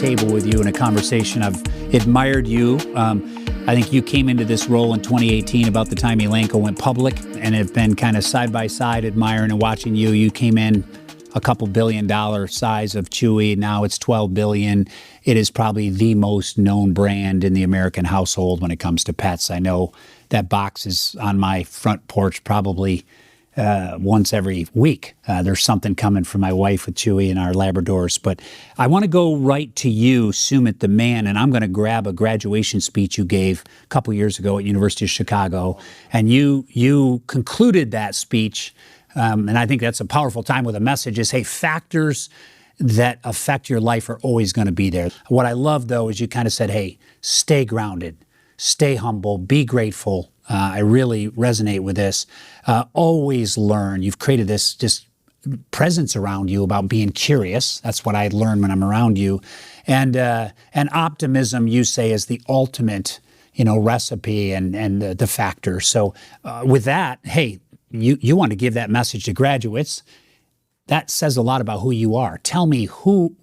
table with you in a conversation. I've admired you. I think you came into this role in 2018, about the time Elanco went public, and have been kind of side by side admiring and watching you. You came in a couple $1 billion size of Chewy. Now it's $12 billion. It is probably the most known brand in the American household when it comes to pets. I know that box is on my front porch probably once every week. There's something coming from my wife with Chewy and our Labradors. But I want to go right to you, Sumit, the man, and I'm going to grab a graduation speech you gave a couple years ago at University of Chicago. And you concluded that speech, and I think that's a powerful time with a message is, hey, factors that affect your life are always going to be there. What I love, though, is you kind of said, hey, stay grounded, stay humble, be grateful. I really resonate with this. Always learn. You've created this just presence around you about being curious. That's what I learn when I'm around you. And optimism, you say, is the ultimate, recipe and the factor. So with that, hey, you want to give that message to graduates. That says a lot about who you are. Tell me who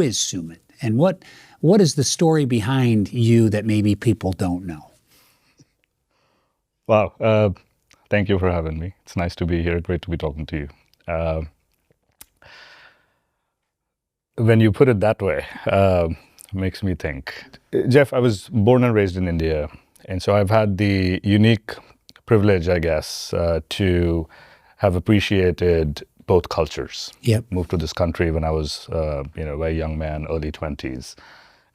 is Sumit, and what is the story behind you that maybe people don't know? Wow. Thank you for having me. It's nice to be here. Great to be talking to you. When you put it that way, it makes me think. Jeff, I was born and raised in India, and so I've had the unique privilege, I guess, to have appreciated both cultures. Yep. Moved to this country when I was, a very young man, early 20s.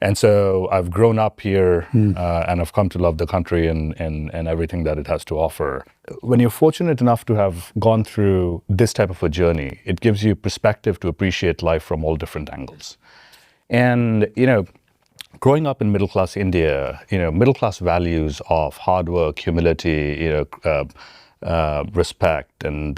And so I've grown up here and I've come to love the country and everything that it has to offer. When you're fortunate enough to have gone through this type of a journey, it gives you perspective to appreciate life from all different angles. And, growing up in middle-class India, middle-class values of hard work, humility, respect and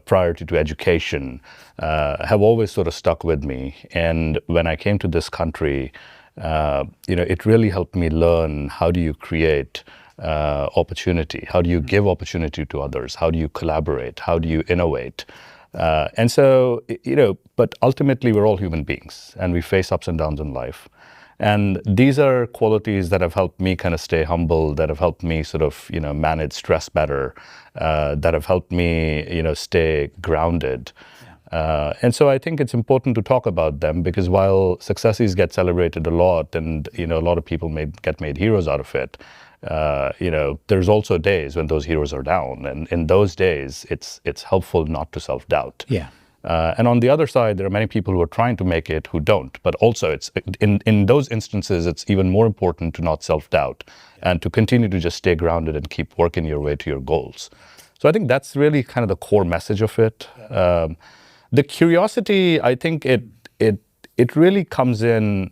priority to education have always sort of stuck with me. And when I came to this country, it really helped me learn, how do you create opportunity? How do you give opportunity to others? How do you collaborate? How do you innovate? And so, but ultimately we're all human beings and we face ups and downs in life. And these are qualities that have helped me kind of stay humble, that have helped me sort of, manage stress better, that have helped me, stay grounded. Yeah. And so I think it's important to talk about them because while successes get celebrated a lot and, a lot of people get made heroes out of it, there's also days when those heroes are down. And in those days, it's helpful not to self-doubt. Yeah. And on the other side, there are many people who are trying to make it who don't. But also, it's in those instances, it's even more important to not self-doubt and to continue to just stay grounded and keep working your way to your goals. So I think that's really kind of the core message of it. The curiosity, I think it really comes in.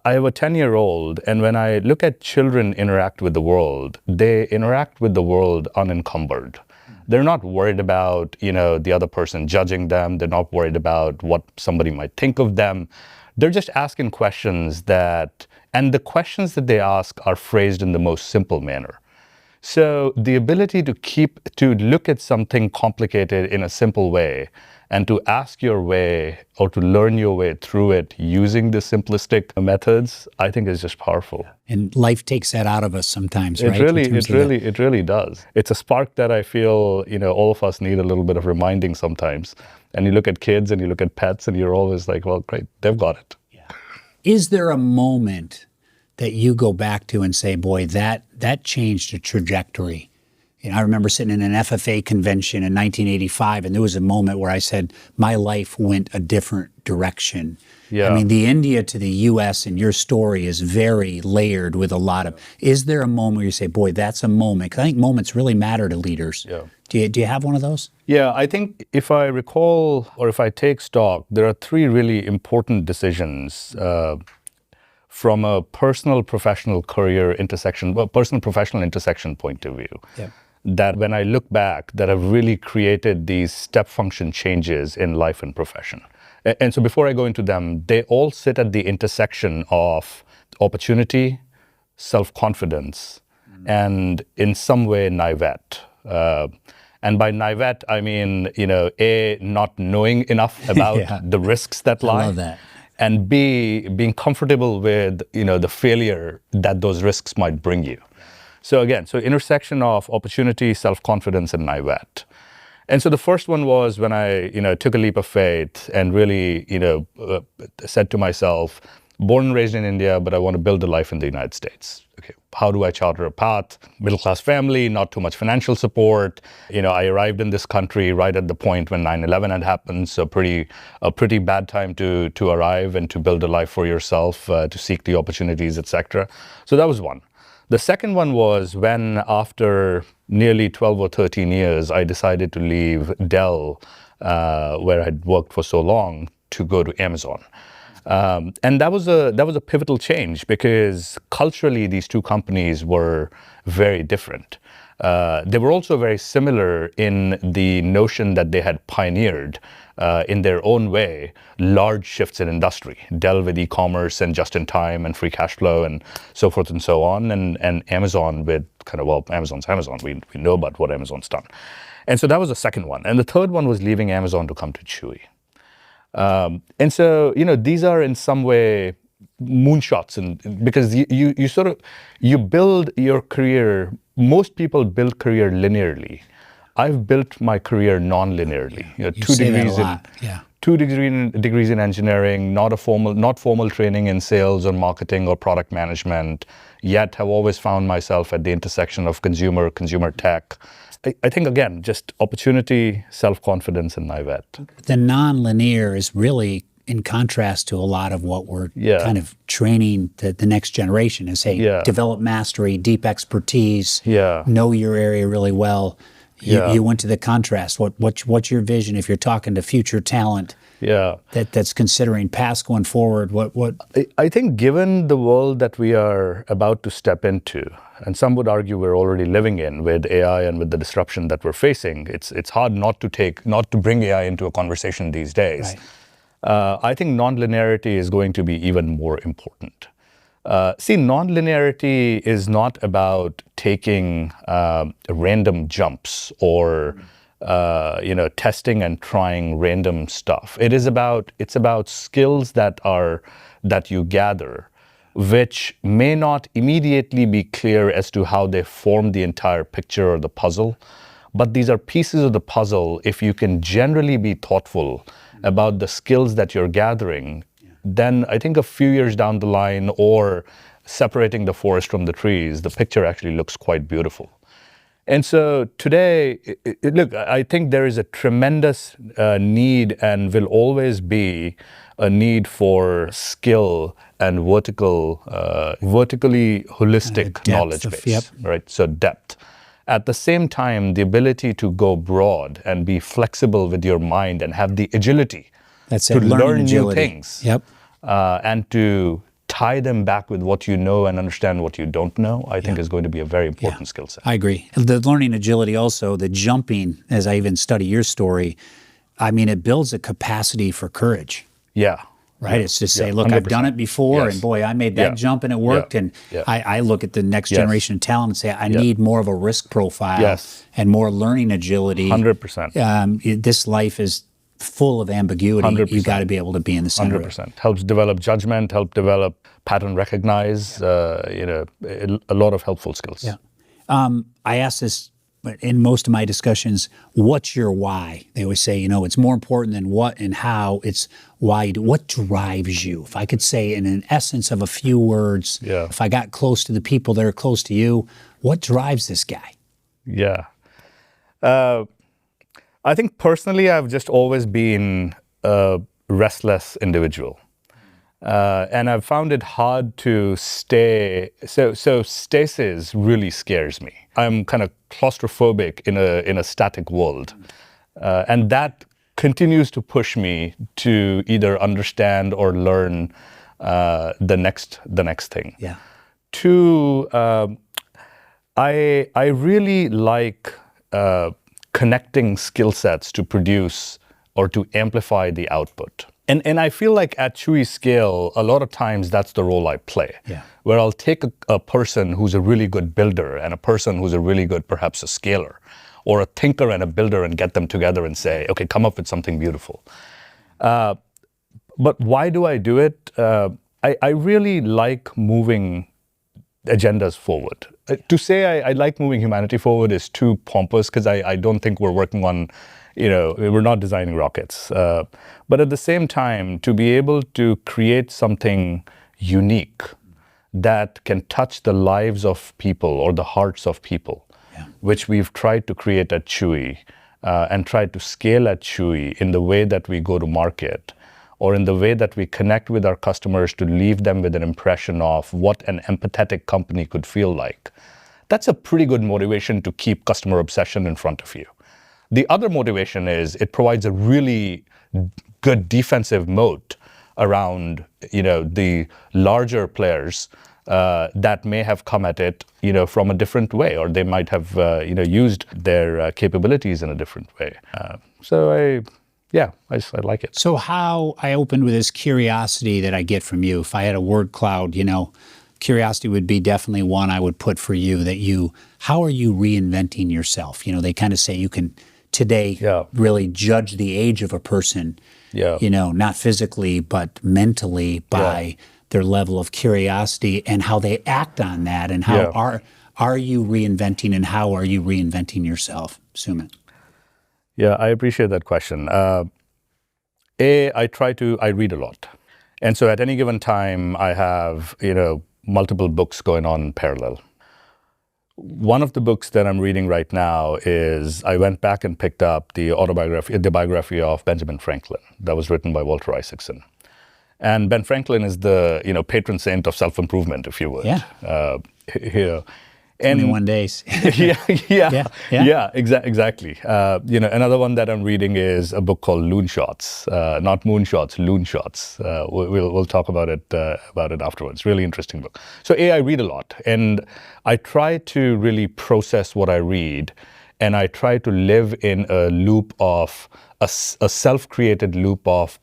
I have a 10-year-old, and when I look at children interact with the world, they interact with the world unencumbered. They're not worried about, the other person judging them. They're not worried about what somebody might think of them. They're just asking questions and the questions that they ask are phrased in the most simple manner. So the ability to look at something complicated in a simple way and to ask your way or to learn your way through it using the simplistic methods, I think is just powerful. And life takes that out of us sometimes, right? It really does. It's a spark that I feel, all of us need a little bit of reminding sometimes. And you look at kids and you look at pets and you're always like, well, great, they've got it. Yeah. Is there a moment that you go back to and say, boy, that changed the trajectory? I remember sitting in an FFA convention in 1985, and there was a moment where I said, my life went a different direction. Yeah. I mean, the India to the U.S. and your story is very layered with a lot of, is there a moment where you say, boy, that's a moment? Because I think moments really matter to leaders. Yeah. Do you have one of those? Yeah, I think if I recall, or if I take stock, there are three really important decisions from a personal-professional career intersection, personal-professional intersection point of view. Yeah. That when I look back, that have really created these step function changes in life and profession. And so before I go into them, they all sit at the intersection of opportunity, self-confidence, and in some way, naivete. And by naivete, I mean, not knowing enough about the risks that lie. I love that. and B, being comfortable with, the failure that those risks might bring you. So again, intersection of opportunity, self-confidence, and NIVET. And so the first one was when I, took a leap of faith and really, said to myself, born and raised in India, but I want to build a life in the United States. Okay, how do I charter a path? Middle-class family, not too much financial support. I arrived in this country right at the point when 9/11 had happened, so a pretty bad time to arrive and to build a life for yourself, to seek the opportunities, etc. So that was one. The second one was when, after nearly 12 or 13 years, I decided to leave Dell, where I'd worked for so long, to go to Amazon. And that was a pivotal change because culturally these two companies were very different. They were also very similar in the notion that they had pioneered, in their own way, large shifts in industry. Dell with e-commerce and just-in-time and free cash flow and so forth and so on, and Amazon with Amazon's Amazon. We know about what Amazon's done. And so that was the second one. And the third one was leaving Amazon to come to Chewy. And so, these are in some way moonshots, and because you build your career. Most people build career linearly. I've built my career non-linearly. Two degrees in engineering, not formal training in sales or marketing or product management. Yet have always found myself at the intersection of consumer tech. I think, again, just opportunity, self-confidence, and NIVET. The non-linear is really in contrast to a lot of what we're kind of training the next generation is, hey, develop mastery, deep expertise, know your area really well. You went to the contrast. What's your vision if you're talking to future talent that's considering past going forward? What? I think given the world that we are about to step into, and some would argue we're already living in with AI and with the disruption that we're facing, it's hard not to bring AI into a conversation these days. Right. I think nonlinearity is going to be even more important. Nonlinearity is not about taking random jumps or testing and trying random stuff. It's about skills that you gather, which may not immediately be clear as to how they form the entire picture or the puzzle, but these are pieces of the puzzle. If you can generally be thoughtful about the skills that you're gathering, then I think a few years down the line, or separating the forest from the trees, the picture actually looks quite beautiful. And so today, look, I think there is a tremendous need and will always be a need for skill and vertically holistic knowledge base, right? So depth. At the same time, the ability to go broad and be flexible with your mind and have the agility to learn new things, and to tie them back with what you know and understand what you don't know, I think is going to be a very important skill set. I agree. The learning agility also, the jumping, as I even study your story, I mean, it builds a capacity for courage. Yeah. Right? It's just say, look, 100%. I've done it before, and boy, I made that jump and it worked. And I look at the next generation of talent and say, I need more of a risk profile and more learning agility. 100%. This life is full of ambiguity. 100%. You got to be able to be in the center. 100%. Helps develop judgment, help develop pattern recognize, a lot of helpful skills. Yeah. I ask this in most of my discussions, what's your why? They always say, it's more important than what and how, it's why you do. What drives you? If I could say in an essence of a few words, if I got close to the people that are close to you, what drives this guy? Yeah. I think personally, I've just always been a restless individual. And I've found it hard to stay. So stasis really scares me. I'm kind of claustrophobic in a static world, and that continues to push me to either understand or learn the next thing. Yeah. Two, I really like connecting skill sets to produce or to amplify the output. And I feel like at Chewy scale, a lot of times that's the role I play, where I'll take a person who's a really good builder and a person who's a really good, perhaps a scaler, or a thinker and a builder and get them together and say, okay, come up with something beautiful. But why do I do it? I really like moving agendas forward. To say I like moving humanity forward is too pompous because I don't think we're working on, we're not designing rockets. But at the same time, to be able to create something unique that can touch the lives of people or the hearts of people, which we've tried to create at Chewy and tried to scale at Chewy in the way that we go to market, or in the way that we connect with our customers to leave them with an impression of what an empathetic company could feel like. That's a pretty good motivation to keep customer obsession in front of you. The other motivation is it provides a really good defensive moat around, the larger players that may have come at it, from a different way, or they might have, used their capabilities in a different way. I like it. So how I opened with this curiosity that I get from you. If I had a word cloud, curiosity would be definitely one I would put for you, how are you reinventing yourself? They kind of say you can today really judge the age of a person, not physically, but mentally by their level of curiosity and how they act on that, and how are you reinventing, and how are you reinventing yourself, Sumit? Yeah, I appreciate that question. I read a lot. And so at any given time, I have, multiple books going on in parallel. One of the books that I'm reading right now is, I went back and picked up the biography of Benjamin Franklin that was written by Walter Isaacson. And Ben Franklin is the, patron saint of self-improvement, if you would. Yeah. 21 days. Exactly. Another one that I'm reading is a book called Loonshots, not Moonshots, Loonshots. We'll talk about it afterwards. Really interesting book. So I read a lot, and I try to really process what I read, and I try to live in a loop of a self-created loop of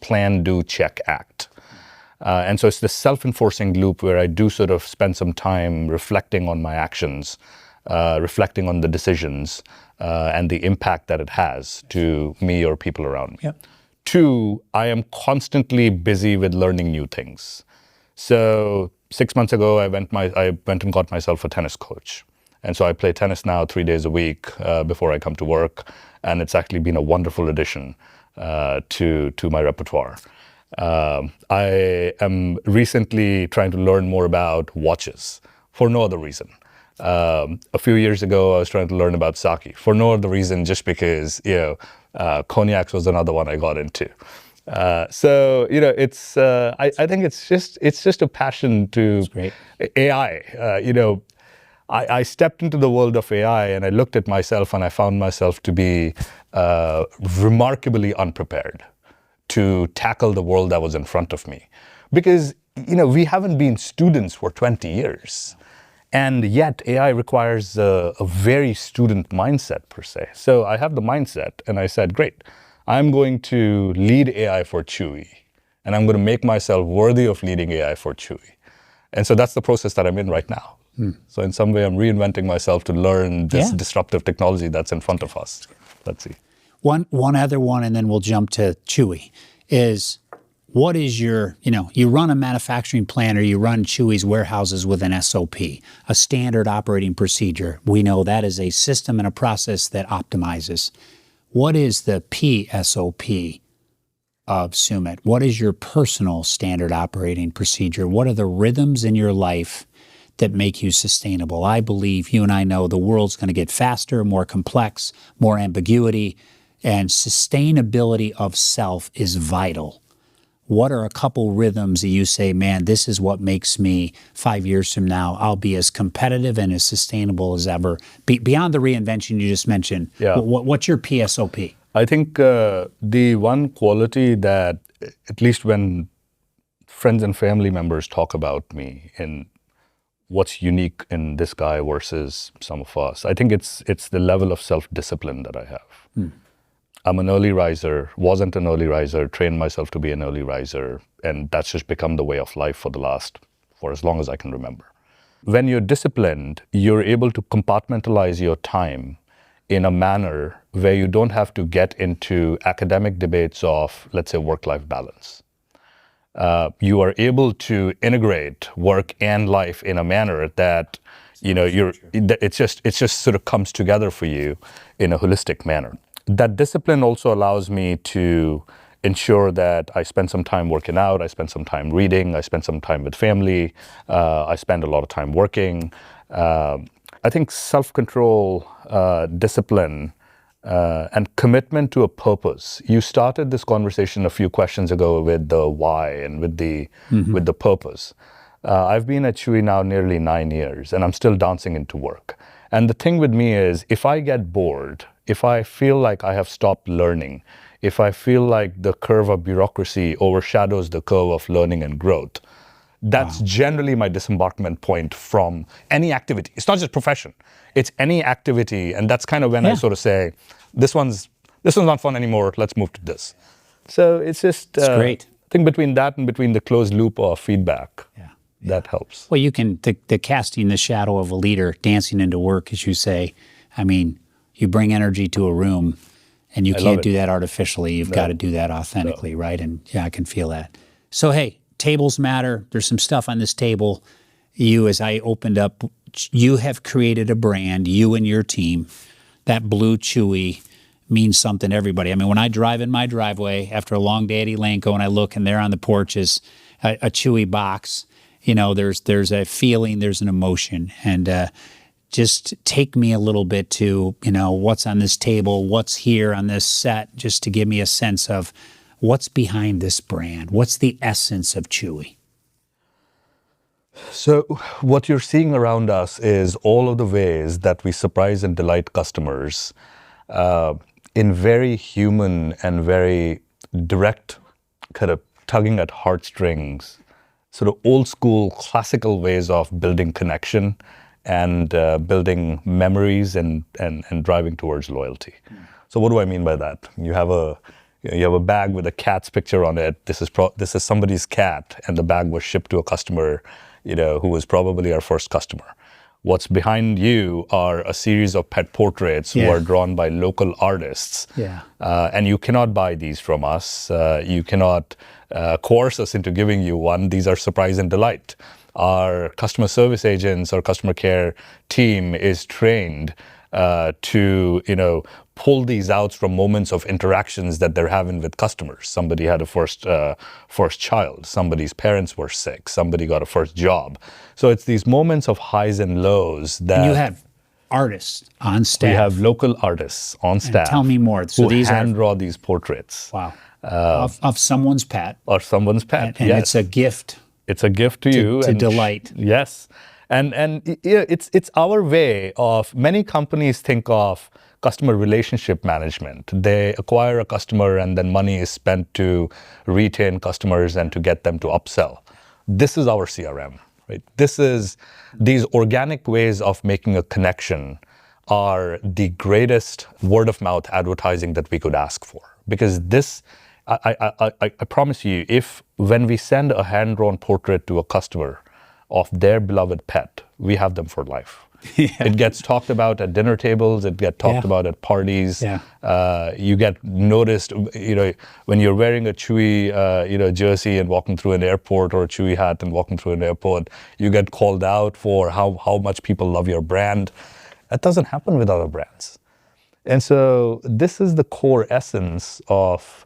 plan, do, check, act. And so it's this self-enforcing loop where I do sort of spend some time reflecting on my actions, reflecting on the decisions, and the impact that it has to me or people around me. Yep. 2, I am constantly busy with learning new things. So 6 months ago, I went and got myself a tennis coach. And so I play tennis now 3 days a week before I come to work. And it's actually been a wonderful addition to my repertoire. I am recently trying to learn more about watches for no other reason. A few years ago, I was trying to learn about sake for no other reason, just because, cognacs was another one I got into. It's, I think it's just a passion to AI. I stepped into the world of AI and I looked at myself and I found myself to be remarkably unprepared to tackle the world that was in front of me. Because, we haven't been students for 20 years. And yet AI requires a very student mindset per se. So I have the mindset and I said, great, I'm going to lead AI for Chewy. And I'm going to make myself worthy of leading AI for Chewy. And so that's the process that I'm in right now. So in some way, I'm reinventing myself to learn this disruptive technology that's in front of us. Let's see. One other one, and then we'll jump to Chewy, is what is your, you run a manufacturing plant or you run Chewy's warehouses with an SOP, a standard operating procedure. We know that is a system and a process that optimizes. What is the PSOP of Sumit? What is your personal standard operating procedure? What are the rhythms in your life that make you sustainable? I believe, you and I know, the world's going to get faster, more complex, more ambiguity, and sustainability of self is vital. What are a couple rhythms that you say, man, this is what makes me 5 years from now, I'll be as competitive and as sustainable as ever? Beyond the reinvention you just mentioned, what's your PSOP? I think the one quality that, at least when friends and family members talk about me and what's unique in this guy versus some of us, I think it's the level of self-discipline that I have. I'm an early riser, wasn't an early riser, trained myself to be an early riser, and that's just become the way of life for as long as I can remember. When you're disciplined, you're able to compartmentalize your time in a manner where you don't have to get into academic debates of, let's say, work-life balance. you are able to integrate work and life in a manner that it's just sort of comes together for you in a holistic manner. That discipline also allows me to ensure that I spend some time working out, I spend some time reading, I spend some time with family, I spend a lot of time working. I think self-control, discipline, and commitment to a purpose. You started this conversation a few questions ago with the why and with the purpose. I've been at Chewy now nearly 9 years, and I'm still dancing into work. And the thing with me is, if I get bored, if I feel like I have stopped learning, if I feel like the curve of bureaucracy overshadows the curve of learning and growth, that's generally my disembarkment point from any activity. It's not just profession, it's any activity. And that's kind of when I sort of say, this one's not fun anymore, let's move to this. So it's just, it's great. I think between that and between the closed loop of feedback, that helps. Well, you can, the casting the shadow of a leader, dancing into work, as you say. I mean, you bring energy to a room, and you can't do that artificially. You've got to do that authentically, right? And yeah, I can feel that. So, hey, tables matter. There's some stuff on this table. You, as I opened up, you have created a brand, you and your team. That blue Chewy means something to everybody. I mean, when I drive in my driveway after a long day at Elanco and I look and there on the porch is a Chewy box, there's a feeling, there's an emotion. And just take me a little bit to, what's on this table, what's here on this set, just to give me a sense of what's behind this brand. What's the essence of Chewy? So what you're seeing around us is all of the ways that we surprise and delight customers in very human and very direct, kind of tugging at heartstrings, sort of old school, classical ways of building connection and building memories and driving towards loyalty. So what do I mean by that? You have a bag with a cat's picture on it. This is somebody's cat, and the bag was shipped to a customer, who was probably our first customer. What's behind you are a series of pet portraits who are drawn by local artists. And you cannot buy these from us. You cannot coerce us into giving you one. These are surprise and delight. Our customer service agents or customer care team is trained to pull these out from moments of interactions that they're having with customers. Somebody had a first child, somebody's parents were sick, somebody got a first job. So it's these moments of highs and lows that... And you have artists on staff. We have local artists on staff. Tell me more. So these hand draw these portraits. Wow. Of someone's pet. Or someone's pet, and it's a gift. It's a gift to you. To delight. Yes. And it's our way of, many companies think of customer relationship management. They acquire a customer and then money is spent to retain customers and to get them to upsell. This is our CRM, right? These organic ways of making a connection are the greatest word of mouth advertising that we could ask for. Because this, I promise you, when we send a hand-drawn portrait to a customer of their beloved pet, we have them for life. It gets talked about at dinner tables. It gets talked about at parties. You get noticed, when you're wearing a Chewy, jersey and walking through an airport, or a Chewy hat and walking through an airport. You get called out for how much people love your brand. That doesn't happen with other brands. And so this is the core essence of.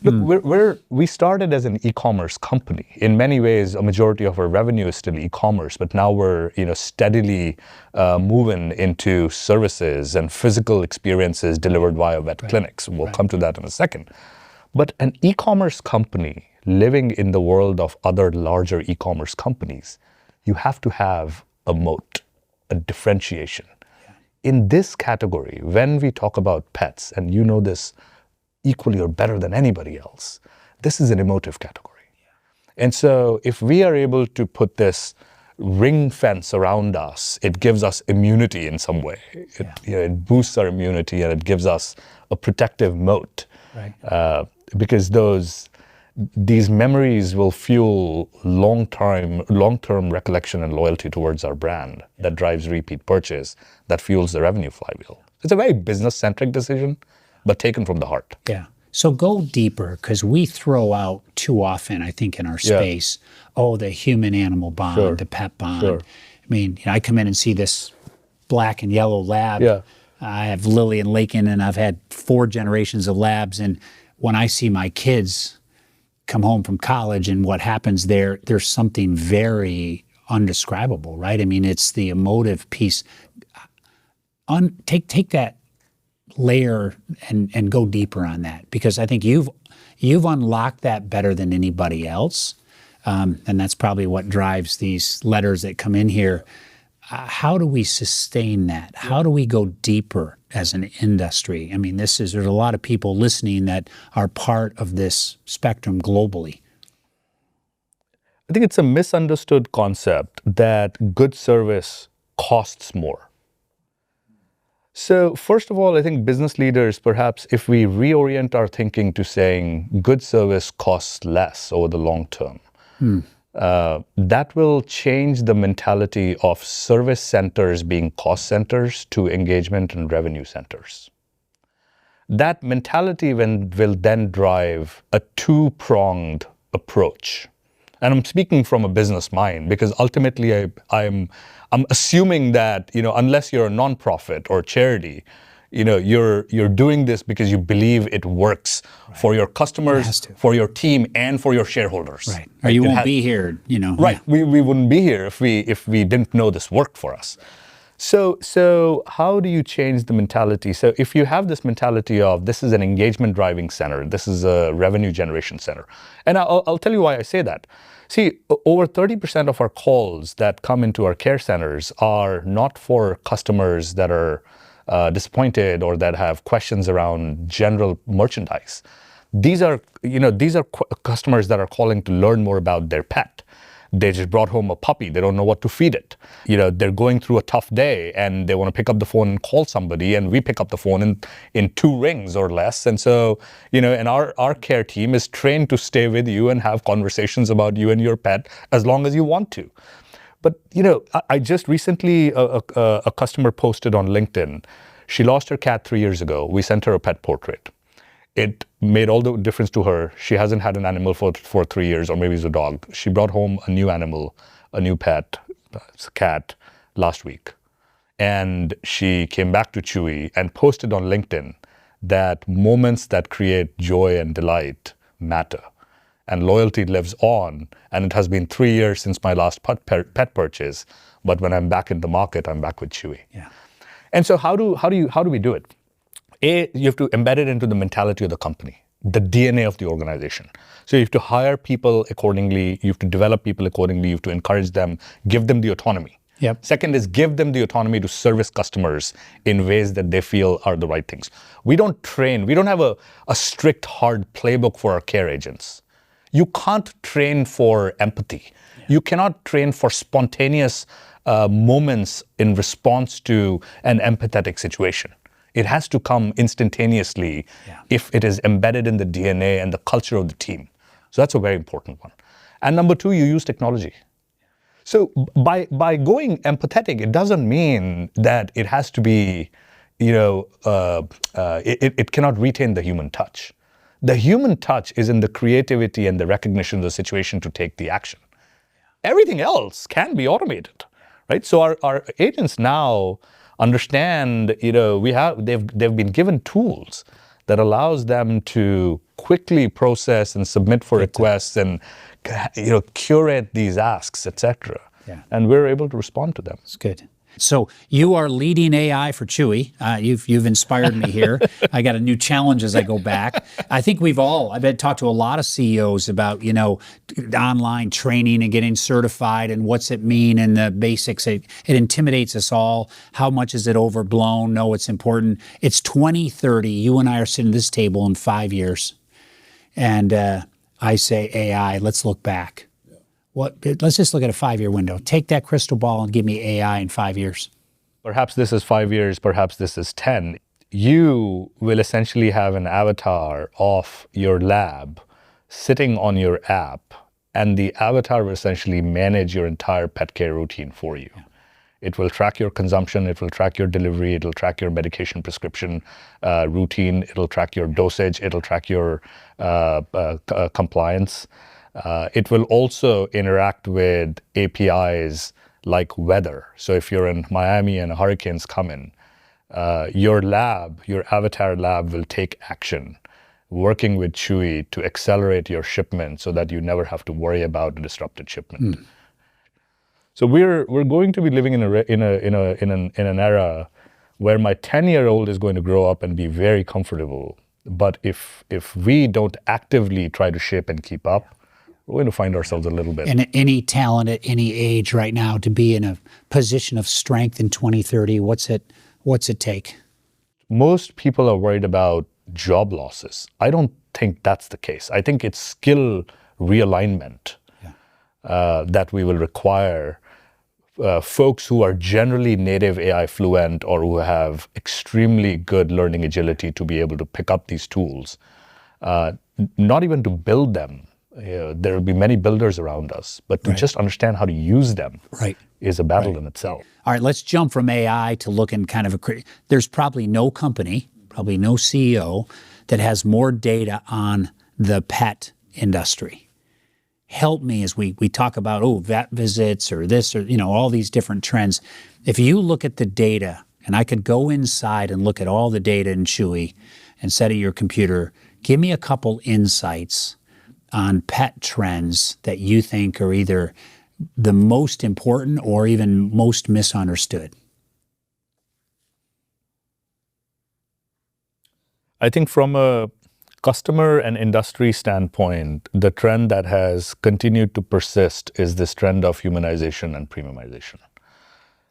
Look, we started as an e-commerce company. In many ways, a majority of our revenue is still e-commerce, but now we're steadily moving into services and physical experiences delivered via vet clinics. We'll come to that in a second. But an e-commerce company living in the world of other larger e-commerce companies, you have to have a moat, a differentiation. In this category, when we talk about pets, and you know this equally or better than anybody else, this is an emotive category. And so if we are able to put this ring fence around us, it gives us immunity in some way. It boosts our immunity and it gives us a protective moat. Because these memories will fuel long-term recollection and loyalty towards our brand that drives repeat purchase, that fuels the revenue flywheel. It's a very business-centric decision, but taken from the heart. So go deeper, because we throw out too often, I think, in our space, the human-animal bond, the pet bond. I mean, I come in and see this black and yellow lab. I have Lily and Lakin, and I've had 4 generations of labs. And when I see my kids come home from college and what happens there, there's something very undescribable, right? I mean, it's the emotive piece. Take that layer and go deeper on that, because I think you've unlocked that better than anybody else, and that's probably what drives these letters that come in here. How do we sustain that? How do we go deeper as an industry? I mean, there's a lot of people listening that are part of this spectrum globally. I think it's a misunderstood concept that good service costs more. So first of all, I think business leaders, perhaps if we reorient our thinking to saying good service costs less over the long term, that will change the mentality of service centers being cost centers to engagement and revenue centers. That mentality will then drive a 2-pronged approach. And I'm speaking from a business mind, because ultimately I'm assuming that, unless you're a nonprofit or charity, you're doing this because you believe it works for your customers, for your team, and for your shareholders. Right. Or you won't be here, Right. Yeah. We wouldn't be here if we didn't know this worked for us. So how do you change the mentality? So if you have this mentality of this is an engagement driving center, this is a revenue generation center. And I'll tell you why I say that. See, over 30% of our calls that come into our care centers are not for customers that are disappointed or that have questions around general merchandise. These are customers that are calling to learn more about their pet. They just brought home a puppy. They don't know what to feed it. They're going through a tough day and they want to pick up the phone and call somebody, and we pick up the phone in 2 rings or less. And so, and our care team is trained to stay with you and have conversations about you and your pet as long as you want to. But, I just recently, a customer posted on LinkedIn, she lost her cat 3 years ago. We sent her a pet portrait. It made all the difference to her. She hasn't had an animal for 3 years, or maybe it's a dog. She brought home a new animal, a new pet, it's a cat, last week. And she came back to Chewy and posted on LinkedIn that moments that create joy and delight matter. And loyalty lives on. And it has been 3 years since my last pet purchase. But when I'm back in the market, I'm back with Chewy. Yeah. And so how do we do it? You have to embed it into the mentality of the company, the DNA of the organization. So you have to hire people accordingly. You have to develop people accordingly. You have to encourage them, give them the autonomy. Yep. Second is give them the autonomy to service customers in ways that they feel are the right things. We don't train. We don't have a strict, hard playbook for our care agents. You can't train for empathy. Yeah. You cannot train for spontaneous moments in response to an empathetic situation. It has to come instantaneously if it is embedded in the DNA and the culture of the team. So that's a very important one. And number 2, you use technology. So by going empathetic, it doesn't mean that it has to be, it cannot retain the human touch. The human touch is in the creativity and the recognition of the situation to take the action. Everything else can be automated, right? So our agents now understand, they've been given tools that allows them to quickly process and submit for requests and, curate these asks, etc. Yeah. And we're able to respond to them. That's good. So you are leading AI for Chewy. You've inspired me here. I got a new challenge as I go back. I think I've talked to a lot of CEOs about, online training and getting certified and what's it mean and the basics. It intimidates us all. How much is it overblown? No, it's important. It's 2030. You and I are sitting at this table in 5 years. And I say, AI, let's look back. Let's just look at a 5-year window. Take that crystal ball and give me AI in 5 years. Perhaps this is 5 years, perhaps this is 10. You will essentially have an avatar of your lab sitting on your app, and the avatar will essentially manage your entire pet care routine for you. Yeah. It will track your consumption. It will track your delivery. It will track your medication prescription routine. It'll track your dosage. It'll track your compliance. It will also interact with APIs like weather. So if you're in Miami and hurricanes come in, your lab, your avatar lab will take action, working with Chewy to accelerate your shipment so that you never have to worry about a disrupted shipment. So we're going to be living in an era where my 10-year-old is going to grow up and be very comfortable. But if we don't actively try to shape and keep up, we're going to find ourselves a little bit. And any talent at any age right now to be in a position of strength in 2030, what's it take? Most people are worried about job losses. I don't think that's the case. I think it's skill realignment that we will require folks who are generally native AI fluent or who have extremely good learning agility to be able to pick up these tools, not even to build them. There will be many builders around us, but to just understand how to use them is a battle in itself. All right, let's jump from AI to looking kind of there's probably no company, probably no CEO that has more data on the pet industry. Help me as we talk about, vet visits or this or, all these different trends. If you look at the data, and I could go inside and look at all the data in Chewy and set at your computer, give me a couple insights on pet trends that you think are either the most important or even most misunderstood. I think from a customer and industry standpoint, the trend that has continued to persist is this trend of humanization and premiumization.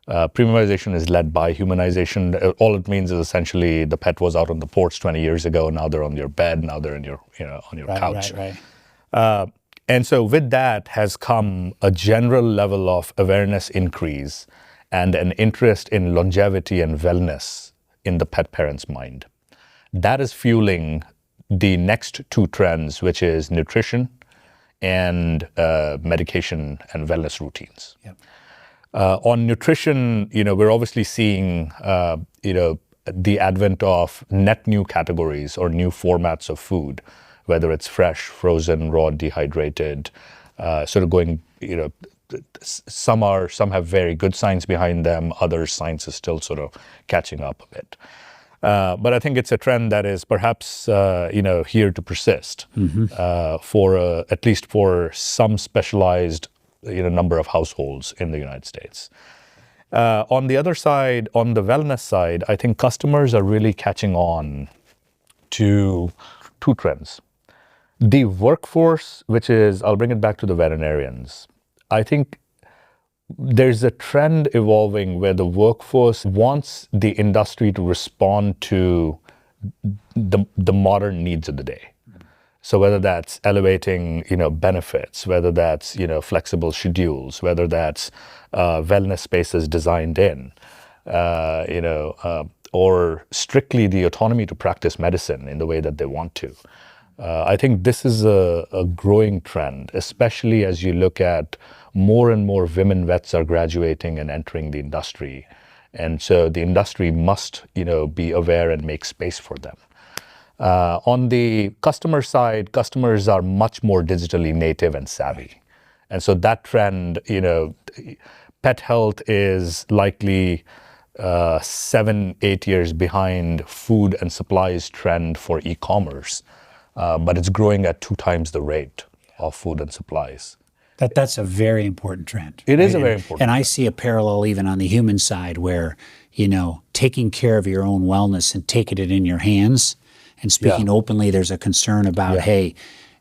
Premiumization is led by humanization. All it means is essentially the pet was out on the porch 20 years ago. Now they're on your bed. Now they're in your, on your couch. And so with that has come a general level of awareness increase and an interest in longevity and wellness in the pet parent's mind. That is fueling the next two trends, which is nutrition and medication and wellness routines. On nutrition, we're obviously seeing, the advent of net new categories or new formats of food, whether it's fresh, frozen, raw, dehydrated, sort of going, some have very good science behind them, other science is still sort of catching up a bit. But I think it's a trend that is perhaps, here to persist for at least for some specialized, number of households in the United States. On the other side, on the wellness side, I think customers are really catching on to two trends. The workforce, which is, I'll bring it back to the veterinarians. I think there's a trend evolving where the workforce wants the industry to respond to the modern needs of the day. So whether that's elevating, benefits, whether that's, flexible schedules, whether that's wellness spaces designed in, or strictly the autonomy to practice medicine in the way that they want to. I think this is a growing trend, especially as you look at more and more women vets are graduating and entering the industry. And so the industry must, be aware and make space for them. On the customer side, customers are much more digitally native and savvy. And so that trend, pet health is likely 7-8 years behind food and supplies trend for e-commerce. But it's growing at 2 times the rate of food and supplies. That's a very important trend. It is a very important trend. And I trend. see a parallel even on the human side where, taking care of your own wellness and taking it in your hands and speaking openly, there's a concern about, hey,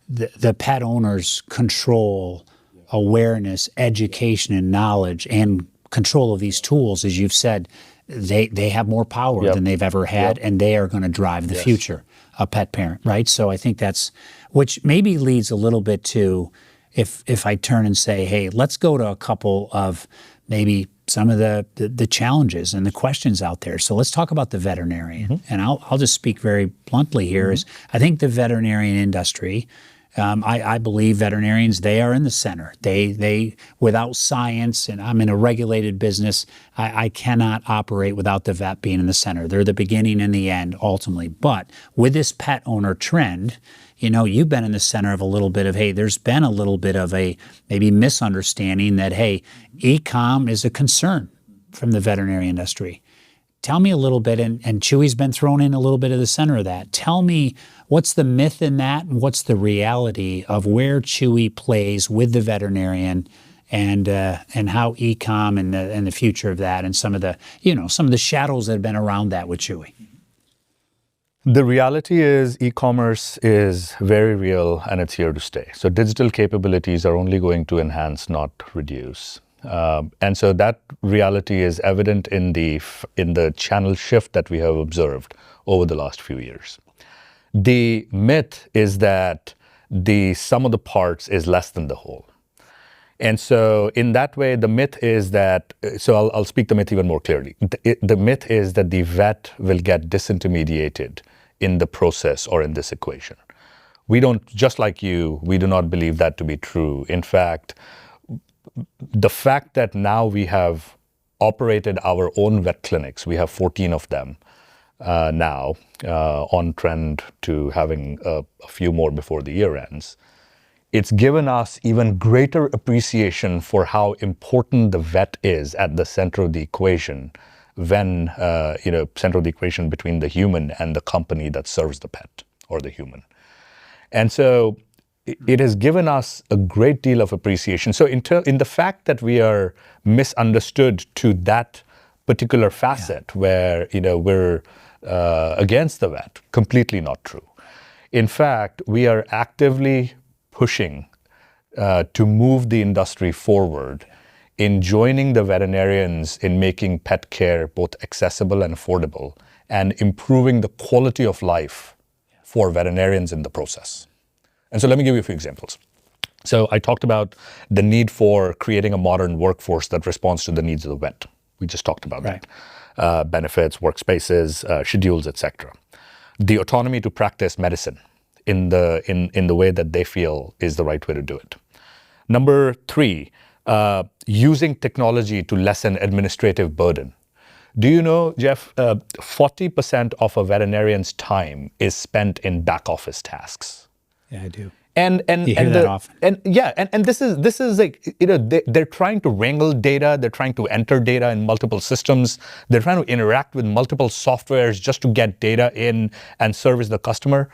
the pet owners control awareness, education, and knowledge and control of these tools, as you've said, they have more power than they've ever had, and they are going to drive the future of pet parent, right? So I think that's, which maybe leads a little bit to, if I turn and say, hey, let's go to a couple of maybe some of the challenges and the questions out there. So let's talk about the veterinarian. And I'll just speak very bluntly here is I think the veterinarian industry, I believe veterinarians, they are in the center. They without science, and I'm in a regulated business, I cannot operate without the vet being in the center. They're the beginning and the end, ultimately. But with this pet owner trend, you've been in the center of a little bit of, hey, there's been a little bit of a maybe misunderstanding that, hey, e-com is a concern from the veterinary industry. Tell me a little bit, and Chewy's been thrown in a little bit of the center of that. Tell me, what's the myth in that, and what's the reality of where Chewy plays with the veterinarian, and how e-com and the future of that, and some of the shadows that have been around that with Chewy. The reality is e-commerce is very real, and it's here to stay. So digital capabilities are only going to enhance, not reduce. And so that reality is evident in the channel shift that we have observed over the last few years. The myth is that the sum of the parts is less than the whole. And so in that way, the myth is that, so I'll speak the myth even more clearly. The myth is that the vet will get disintermediated in the process or in this equation. We don't, just like you, we do not believe that to be true. In fact, the fact that now we have operated our own vet clinics, we have 14 of them now, on trend to having a few more before the year ends. It's given us even greater appreciation for how important the vet is at the center of the equation when, center of the equation between the human and the company that serves the pet or the human. And so it has given us a great deal of appreciation. So in the fact that we are misunderstood to that particular facet where, we're against the vet, completely not true. In fact, we are actively pushing to move the industry forward in joining the veterinarians in making pet care both accessible and affordable, and improving the quality of life for veterinarians in the process. And so let me give you a few examples. So I talked about the need for creating a modern workforce that responds to the needs of the vet. We just talked about that. Benefits, workspaces, schedules, etc. The autonomy to practice medicine in the way that they feel is the right way to do it. Number 3, using technology to lessen administrative burden. Do you know, Jeff, 40% of a veterinarian's time is spent in back office tasks. Yeah, I do. And you hear that often. And this is like, they're trying to wrangle data, they're trying to enter data in multiple systems, they're trying to interact with multiple softwares just to get data in and service the customer.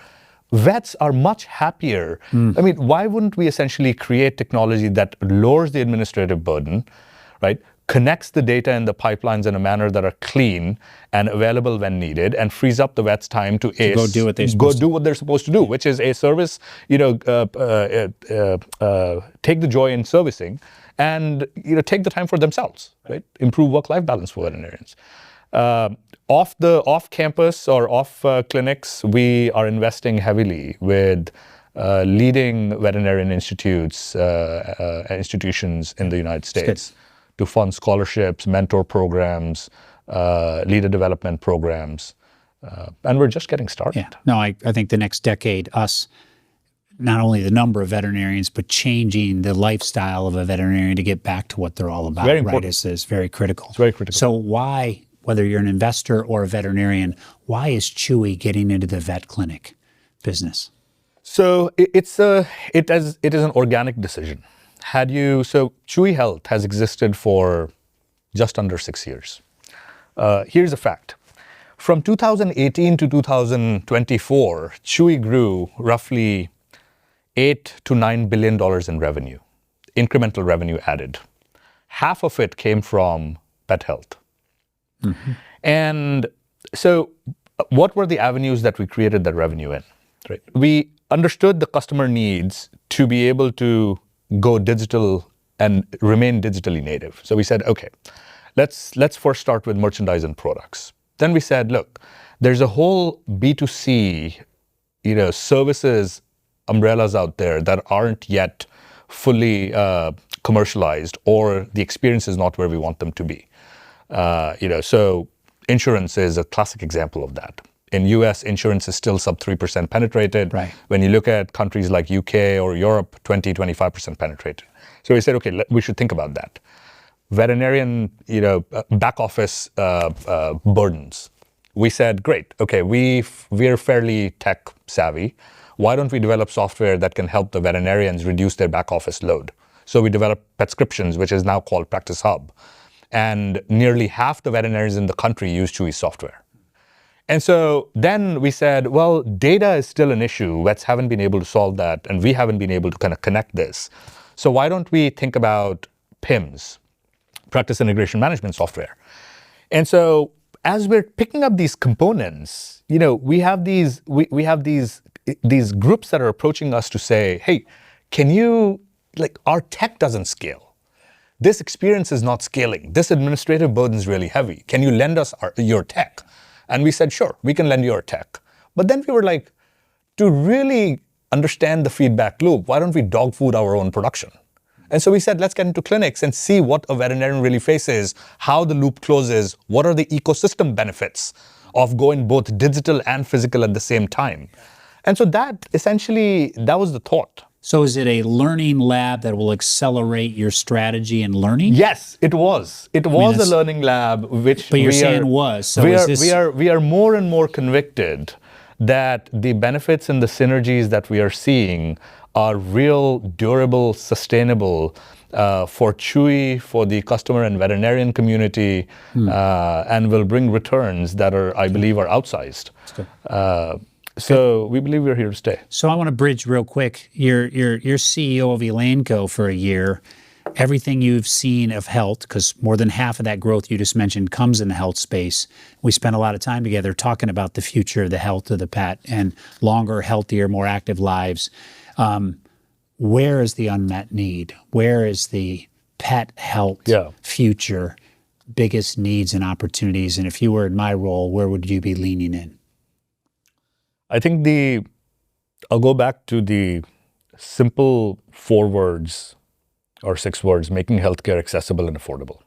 Vets are much happier. I mean, why wouldn't we essentially create technology that lowers the administrative burden, right? Connects the data in the pipelines in a manner that are clean and available when needed, and frees up the vet's time to go do what they're supposed to do, which is a service, take the joy in servicing, and take the time for themselves, right? Improve work-life balance for veterinarians. Off campus or off clinics, we are investing heavily with leading veterinarian institutions in the United States to fund scholarships, mentor programs, leader development programs, and we're just getting started. Yeah. No, I think the next decade, us, not only the number of veterinarians, but changing the lifestyle of a veterinarian to get back to what they're all about, very important. Right, is very critical. It's very critical. So why, whether you're an investor or a veterinarian, why is Chewy getting into the vet clinic business? So it is an organic decision. So Chewy Health has existed for just under 6 years. Here's a fact. From 2018 to 2024, Chewy grew roughly $8 to $9 billion in revenue, incremental revenue added. Half of it came from pet health. Mm-hmm. And so what were the avenues that we created that revenue in? Right? We understood the customer needs to be able to go digital and remain digitally native. So we said, okay, let's first start with merchandise and products. Then we said, look, there's a whole B2C, services umbrellas out there that aren't yet fully commercialized, or the experience is not where we want them to be. So insurance is a classic example of that. In US, insurance is still sub 3% penetrated. Right. When you look at countries like UK or Europe, 25% penetrated. So we said, okay, we should think about that. Veterinarian, back office burdens. We said, great, okay, we're fairly tech savvy. Why don't we develop software that can help the veterinarians reduce their back office load? So we developed Petscriptions, which is now called Practice Hub. And nearly half the veterinarians in the country use Chewy software. And so then we said, well, data is still an issue. Vets haven't been able to solve that, and we haven't been able to kind of connect this. So why don't we think about PIMS, Practice Integration Management Software? And so as we're picking up these components, we have these groups that are approaching us to say, hey, can you, our tech doesn't scale. This experience is not scaling. This administrative burden is really heavy. Can you lend us your tech? And we said, sure, we can lend you our tech. But then we were like, to really understand the feedback loop, why don't we dog food our own production? And so we said, let's get into clinics and see what a veterinarian really faces, how the loop closes, what are the ecosystem benefits of going both digital and physical at the same time. And so that was the thought. So is it a learning lab that will accelerate your strategy and learning? Yes, it was. It was a learning lab, which but you're saying was. So we are more and more convicted that the benefits and the synergies that we are seeing are real, durable, sustainable for Chewy, for the customer and veterinarian community, and will bring returns that I believe, are outsized. So we believe we're here to stay. So I want to bridge real quick. You're CEO of Elanco for a year. Everything you've seen of health, because more than half of that growth you just mentioned comes in the health space. We spent a lot of time together talking about the future of the health of the pet and longer, healthier, more active lives. Where is the unmet need? Where is the pet health future, biggest needs and opportunities? And if you were in my role, where would you be leaning in? I think I'll go back to the simple 4 words or 6 words, making healthcare accessible and affordable.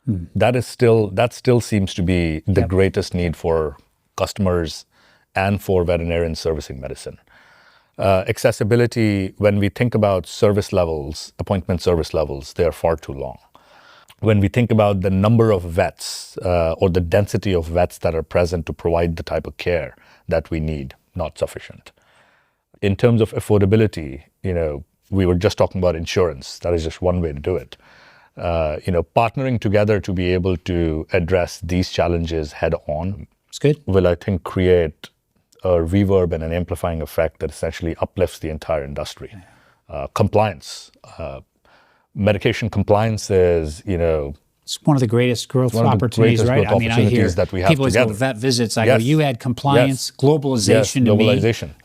That still seems to be the greatest need for customers and for veterinarians servicing medicine. Accessibility, when we think about service levels, appointment service levels, they are far too long. When we think about the number of vets or the density of vets that are present to provide the type of care that we need, not sufficient. In terms of affordability, we were just talking about insurance. That is just one way to do it. Partnering together to be able to address these challenges head on will, I think, create a reverb and an amplifying effect that essentially uplifts the entire industry. Compliance. Medication compliance is, it's one of the greatest growth opportunities, right? I mean, I hear that we have people go vet visits. I go, you add compliance, globalization to me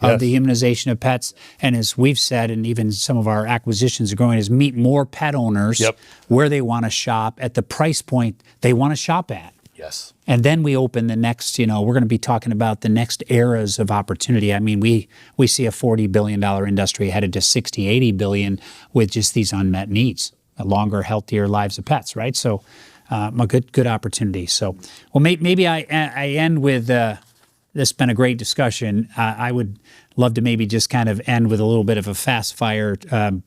of the humanization of pets. And as we've said, and even some of our acquisitions are growing, is meet more pet owners where they want to shop at the price point they want to shop at. Yes. And then we open the next, we're going to be talking about the next eras of opportunity. I mean, we see a $40 billion industry headed to 60, 80 billion with just these unmet needs. Longer, healthier lives of pets, right? So a good opportunity. So, well, maybe I end with, this has been a great discussion. I would love to maybe just kind of end with a little bit of a fast fire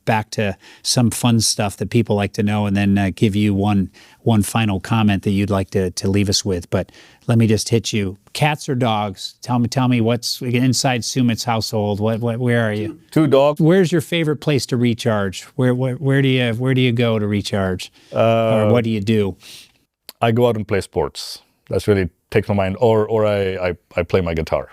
back to some fun stuff that people like to know, and then give you one final comment that you'd like to leave us with. But let me just hit you. Cats or dogs? Tell me what's inside Sumit's household. Where are you? 2 dogs. Where's your favorite place to recharge? Where do you go to recharge? Or what do you do? I go out and play sports. That's really takes my mind. Or I play my guitar.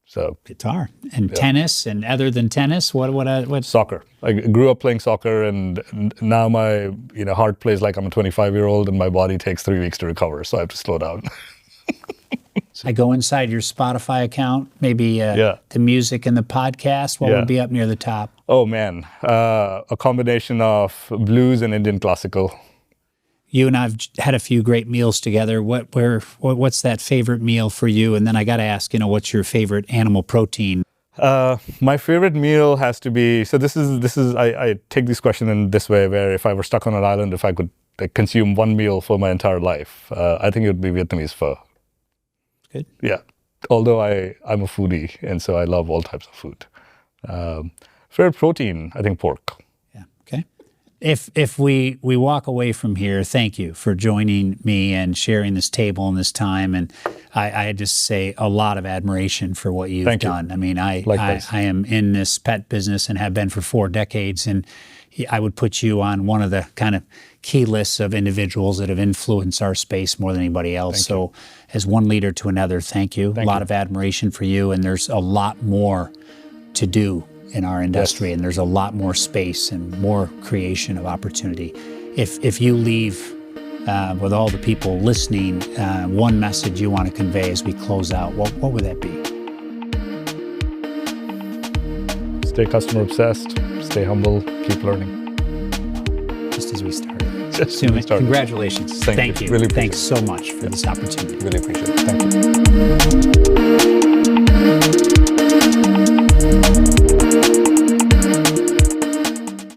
So guitar and tennis, and other than tennis, what? Soccer. I grew up playing soccer, and now my heart plays like I'm a 25-year-old, and my body takes 3 weeks to recover, so I have to slow down. I go inside your Spotify account, maybe the music and the podcast. What would be up near the top? Oh man, a combination of blues and Indian classical. You and I've had a few great meals together. What's that favorite meal for you? And then I got to ask, what's your favorite animal protein? My favorite meal has to be, so this is I take this question in this way, where if I were stuck on an island, if I could consume one meal for my entire life, I think it would be Vietnamese pho. Good. Yeah. although I'm a foodie, and so I love all types of food. Favorite protein, I think pork. Yeah. Okay. If we walk away from here, thank you for joining me and sharing this table and this time. And I just say a lot of admiration for what you've done. I mean, I am in this pet business and have been for 4 decades, and I would put you on one of the kind of key lists of individuals that have influenced our space more than anybody else. So as one leader to another, thank you. A lot of admiration for you, and there's a lot more to do in our industry, and there's a lot more space and more creation of opportunity. If you leave with all the people listening, one message you want to convey as we close out, what would that be? Stay customer obsessed, stay humble, keep learning. Just as we started. Sumit, congratulations. Thank you. Really Thanks so much for this opportunity. Really appreciate it. Thank you.